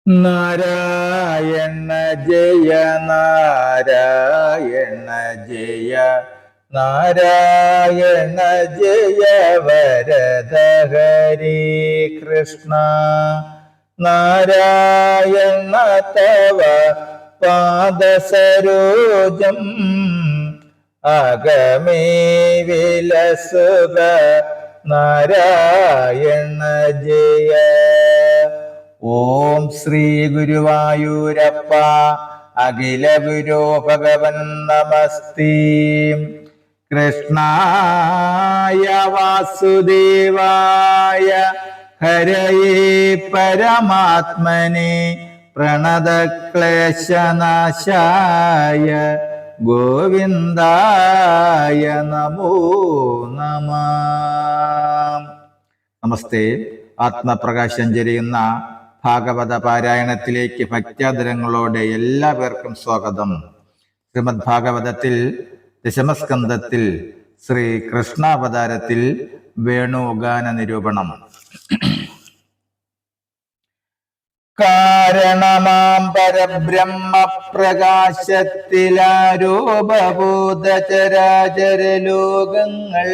നാരായണ ജയ നാരായണ ജയ നാരായണ ജയ വരദ ഹരേ കൃഷ്ണ നാരായണ തവ പാദസരോജം അഗമേ വിലസുക നാരായണ ജയ. ഓം ശ്രീ ഗുരുവായൂരപ്പ അഖില ഗുരു ഭഗവൻ നമസ്തേ. കൃഷ്ണായ വാസുദേവായ ഹരയേ പരമാത്മനെ പ്രണതക്ലേശനാശായ ഗോവിന്ദായ നമോ നമഃ. നമസ്തേ. ആത്മപ്രകാശം ചൊരിയുന്ന ഭാഗവത പാരായണത്തിലേക്ക് ഭക്ത്യാദരങ്ങളോടെ എല്ലാവർക്കും സ്വാഗതം. ശ്രീമദ് ഭാഗവതത്തിൽ ദശമസ്കന്ധത്തിൽ ശ്രീ കൃഷ്ണാവതാരത്തിൽ വേണുഗാന നിരൂപണം. കാരണമാം പരബ്രഹ്മ പ്രകാശത്തിലാരൂപഭൂത ചരാചര ലോകങ്ങൾ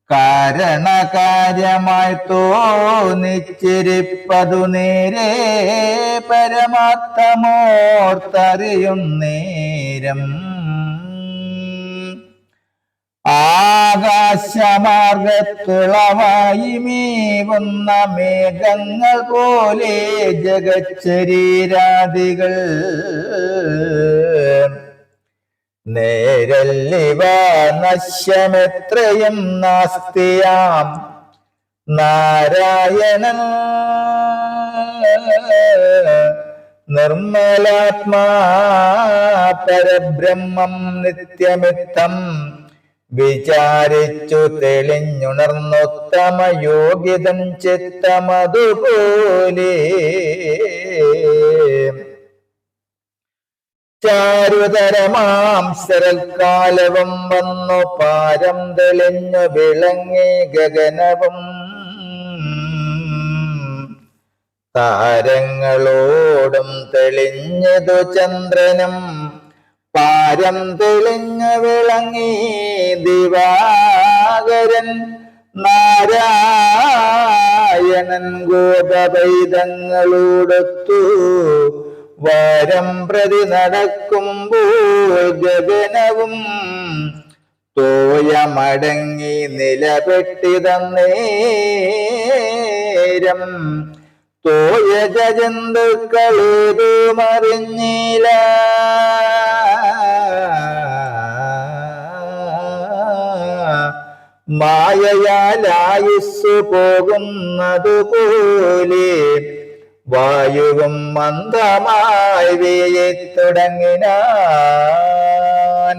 കാരണകാര്യമായി തോന്നിച്ചിരിപ്പതു നേരെ പരമാർത്ഥമോർത്തറിയുന്നേരം ആകാശമാർഗത്തുളവായി മീവുന്ന മേഘങ്ങൾ പോലെ ജഗച്ചരീരാദികൾ നേരല്ലിവ നശ്യമെത്രയും നാസ്തിയാം നാരായണൻ നിർമ്മലാത്മാ പരബ്രഹ്മം നിത്യമിത്തം വിചാരിച്ചു തെളിഞ്ഞുണർന്നുത്തമ യോഗ്യതൻ ചിത്തമതുപോലെ ചാരുതരമാം ശരൽക്കാലവും വന്നു പാരം തെളിഞ്ഞു വിളങ്ങി ഗഗനവും താരങ്ങളോടും തെളിഞ്ഞതു ചന്ദ്രനും പാരം തെളിഞ്ഞു വിളങ്ങി ദിവാകരൻ നാരായണൻ ഗോപവൈദങ്ങളോടൊത്തു വാരം പ്രതി നടക്കുമ്പോൾ ഗഗനവും തോയമടങ്ങി നിലപെട്ടിതന്നേരം തോയ ജന്തുക്കളേതുമറിഞ്ഞില്ല മായയാലായുസ്സു പോകുന്നതുപോലെ വായുവും മന്ദമായി വീഴത്തുടങ്ങിനാൻ.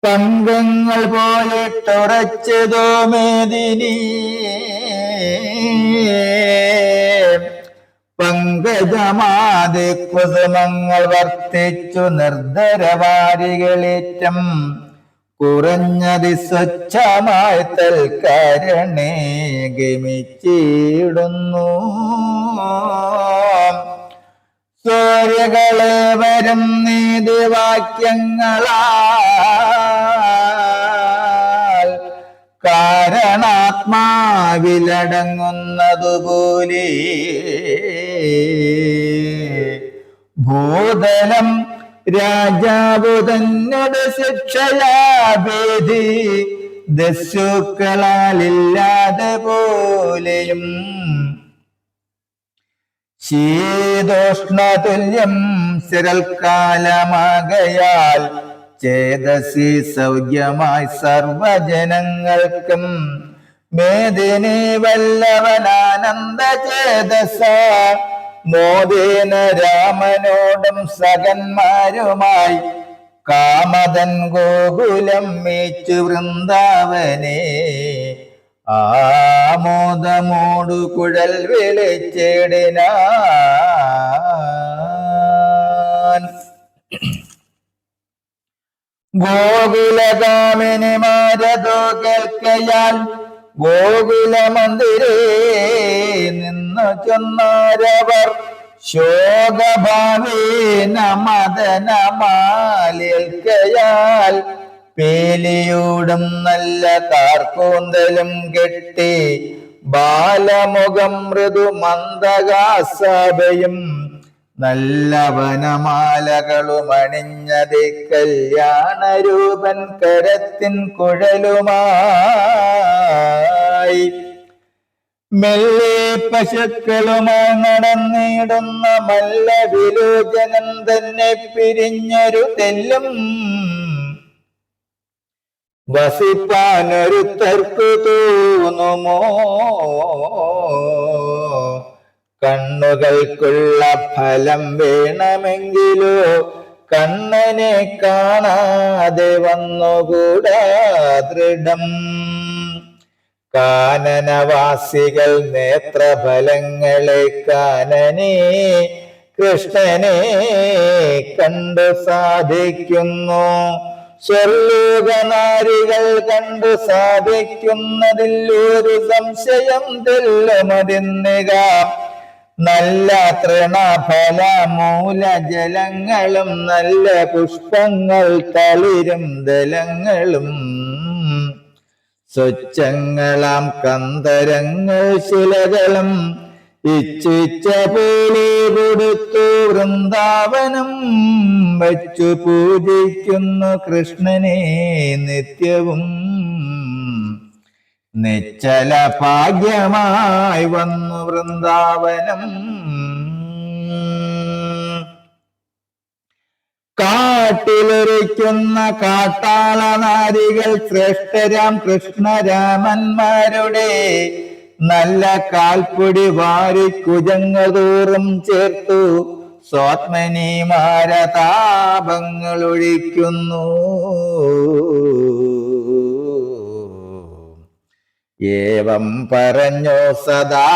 പങ്കങ്ങൾ പോലെ തുറച്ചതോ മേദിനി പങ്കജമാതി കുസുമങ്ങൾ വർത്തിച്ചു നിർദ്ധരവാരികളേറ്റം കുറഞ്ഞതി സ്വച്ഛമായി തൽക്കാരണേ ഗമിച്ചിടുന്നു. സൂര്യകളെ വരും നീതിവാക്യങ്ങളാൽ കാരണാത്മാവിലടങ്ങുന്നതുപോലെ ഭൂതലം രാജാവു തന്നോട് ശിക്ഷയാഭേദി ദസ്യുക്കളാലില്ലാതെ പോലെയും ശീതോഷ്ണതുല്യം ശരൽക്കാലമാകയാൽ ചേതസി സൗഖ്യമായി സർവജനങ്ങൾക്കും മേദിനി വല്ലവനാനന്ദ ചേതസ മോദേന രാമനോടും സഖന്മാരുമായി കാമദൻ ഗോകുലം മേച്ചു വൃന്ദാവനെ ആമോദമോടു കുഴൽ വിളിച്ചിടിനാൻ. ഗോകുലഗാമിനിമാരതോ കേൾക്കയാൽ ഗോകുല മന്ദിരേ നിന്നു ചൊന്നാരവർ ശോകഭാവേന മദനമാലേൽക്കയാൽ പേലിയൂടും നല്ല കാർക്കൂന്തലും കെട്ടി ബാലമുഖം മൃദു മന്ദകാസഭയും നല്ല വനമാലകളും അണിഞ്ഞതി കല്യാണരൂപൻ കരത്തിൻ കുഴലുമായി മെല്ലെ പശുക്കളുമായി നടന്നിടുന്ന മല്ല വിലോചനൻ തന്നെ പിരിഞ്ഞൊരു തെല്ലും വസിപ്പാനൊരുത്തർക്കു തോന്നുമോ കണ്ണുകൾക്കുള്ള ഫലം വേണമെങ്കിലോ കണ്ണനെ കാണാതെ വന്നുകൂടാ ദൃഢം കാനനവാസികൾ നേത്രഫലങ്ങളെ കാനനെ കൃഷ്ണനെ കണ്ടു സാധിക്കുന്നു സ്വർലോകനാരികൾ കണ്ടു സാധിക്കുന്നതിൽ ഒരു സംശയം തെല്ലുമതിന്നുക നല്ല തൃണഫല മൂലജലങ്ങളും നല്ല പുഷ്പങ്ങൾ തളിരും ദലങ്ങളും സ്വച്ഛങ്ങളാം കന്തരങ്ങൾ ശിലകളും ഇച്ഛിച്ച പോലെ കൊടുത്തു വൃന്ദാവനം വച്ചു പൂജിക്കുന്നു കൃഷ്ണനെ നിത്യവും നിശ്ചല ഭാഗ്യമായി വന്നു വൃന്ദാവനം കാട്ടിലൊരിക്കുന്ന കാട്ടാള നാരികൾ ശ്രേഷ്ഠരാം കൃഷ്ണരാമന്മാരുടെ നല്ല കാൽപ്പൊടി വാരി കുജങ്ങതോറും ചേർത്തു സ്വാത്മനീമാരതാപങ്ങൾ ഒഴിക്കുന്നു ഏവം പറഞ്ഞു സദാ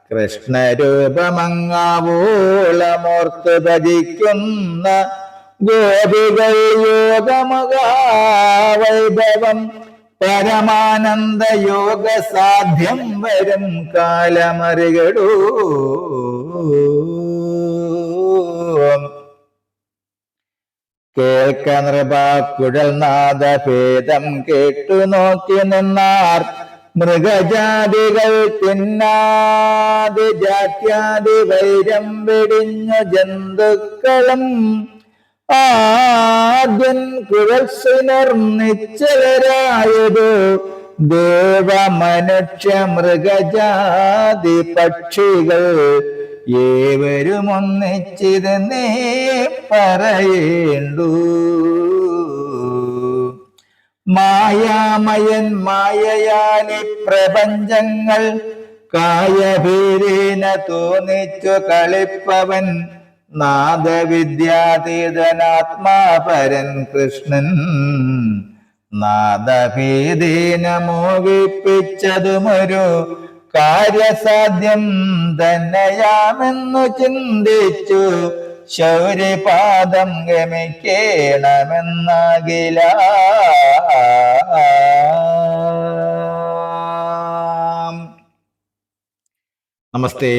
കൃഷ്ണരൂപമങ്ങാവോളമോർത്ത് ഭജിക്കുന്ന ഗോപികൾ യോഗമകാവൈഭവം പരമാനന്ദ യോഗ സാധ്യം വരും കാലമറികടൂ കേൾക്ക നൃപാക്കുഴൽ നാദഭേദം കേട്ടു നോക്കി നിന്നാർ മൃഗജാതികൾ തിന്നാതി ജാത്യാദി വൈരം വെടിഞ്ഞു ജന്തുക്കളും ആദ്യൻ കുഴൽസുനർ നിശ്ചലരായതു ദേവ മനുഷ്യ മൃഗജാതി പക്ഷികൾ ഏവരും ഒന്നിച്ചിരുന്നേ പറയേണ്ടു മായാമയൻ മായയാലി പ്രപഞ്ചങ്ങൾ കായഭീരേന തോന്നിച്ചു കളിപ്പവൻ നാദവിദ്യാതീതനാത്മാപരൻ കൃഷ്ണൻ നാദഭേദേന മോഹിപ്പിച്ചതുമൊരു കാര്യസാധ്യം തന്നെയാമെന്നു ചിന്തിച്ചു ശൗര്യപാദം ഗമിക്കേണമെന്നാകില നമസ്തേ.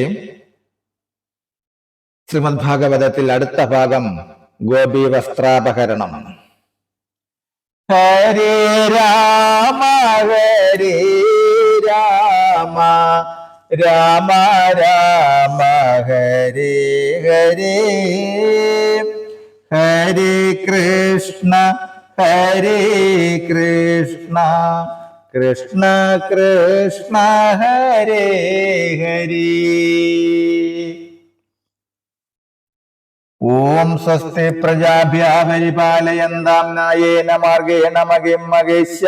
ശ്രീമദ് ഭാഗവതത്തിൽ അടുത്ത ഭാഗം ഗോപി വസ്ത്രാപഹരണം. ഹരേ രാമ ഹരേ രാമ രാമ രാമ ഹരേ ഹരേ ഹരേ കൃഷ്ണ ഹരേ കൃഷ്ണ കൃഷ്ണ കൃഷ്ണ ഹരേ ഹരേ. ഓം സ്വസ്തി പ്രജാഭ്യാ പരിപാലയന്താം ന്യായേന മാർഗേണ മഹിം മഹേശ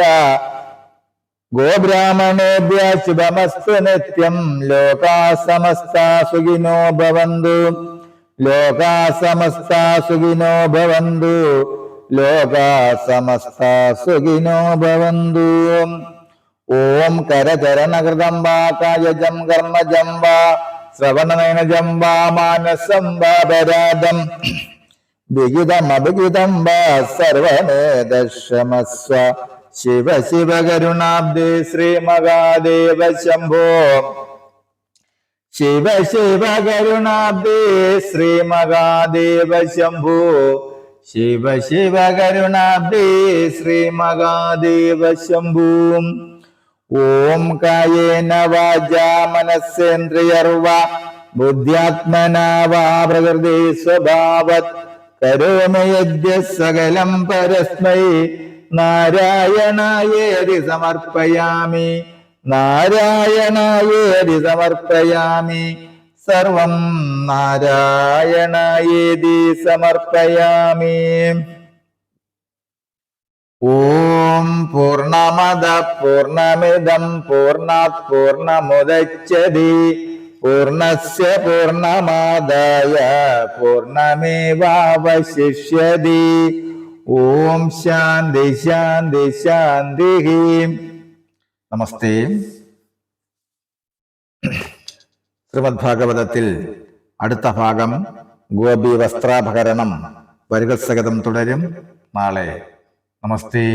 ഗോബ്രാഹ്മണേഭ്യ ശുഭമസ്തു നിത്യം. ലോകാ സമസ്താ സുഖിനോ ഭവന്തു ലോകാ സമസ്താ സുഖിനോ ഭവന്തു ലോകാ സമസ്താ സുഖിനോ ഭവന്തു. ഓം കരചരണകൃതം വാ കായജം കർമ്മജം വാ ശ്രവണനയനജം വാ മാനസം വാ പരാദം വിഹിതം അഭിഹിതം വാ സർവമേധക്ഷമസ്വ ശിവ ശിവ കരുണാബ്ദേ ശ്രീ മഹാദേവ ശംഭോ ശിവ ശിവ കരുണാബ്ദേ ശ്രീ മഹാദേവ ശംഭോ ശിവ ശിവ കരുണാബ്ദേ ശ്രീ മഹാദേവ ശംഭോ ഓം കായേന വാചാ മനസ്സേന്ദ്രിയർവാ ബുദ്ധ്യാത്മനാ വാ പ്രകൃതി സ്വഭാവത് കരോമി യദ്യ സകലം പരസ്മൈ നാരായണായേതി സമർപ്പയാമി നാരായണായേതി സമർപ്പയാമി സർവം നാരായണായേതി സമർപ്പയാമി. ഓം പൂർണ്ണമദ പൂർണ്ണമിദം പൂർണ്ണാത് പൂർണ്ണമുദച്യതി പൂർണ്ണസ്യ പൂർണ്ണമാദായ പൂർണ്ണമേവാവശിഷ്യതി. ഓം ശാന്തി ശാന്തി ശാന്തി. നമസ്തേ. ശ്രീമദ് ഭാഗവതത്തിൽ അടുത്ത ഭാഗം ഗോപി വസ്ത്രാപഹരണം വരികൾ സഹിതം തുടരും നാളെ. നമസ്തേ.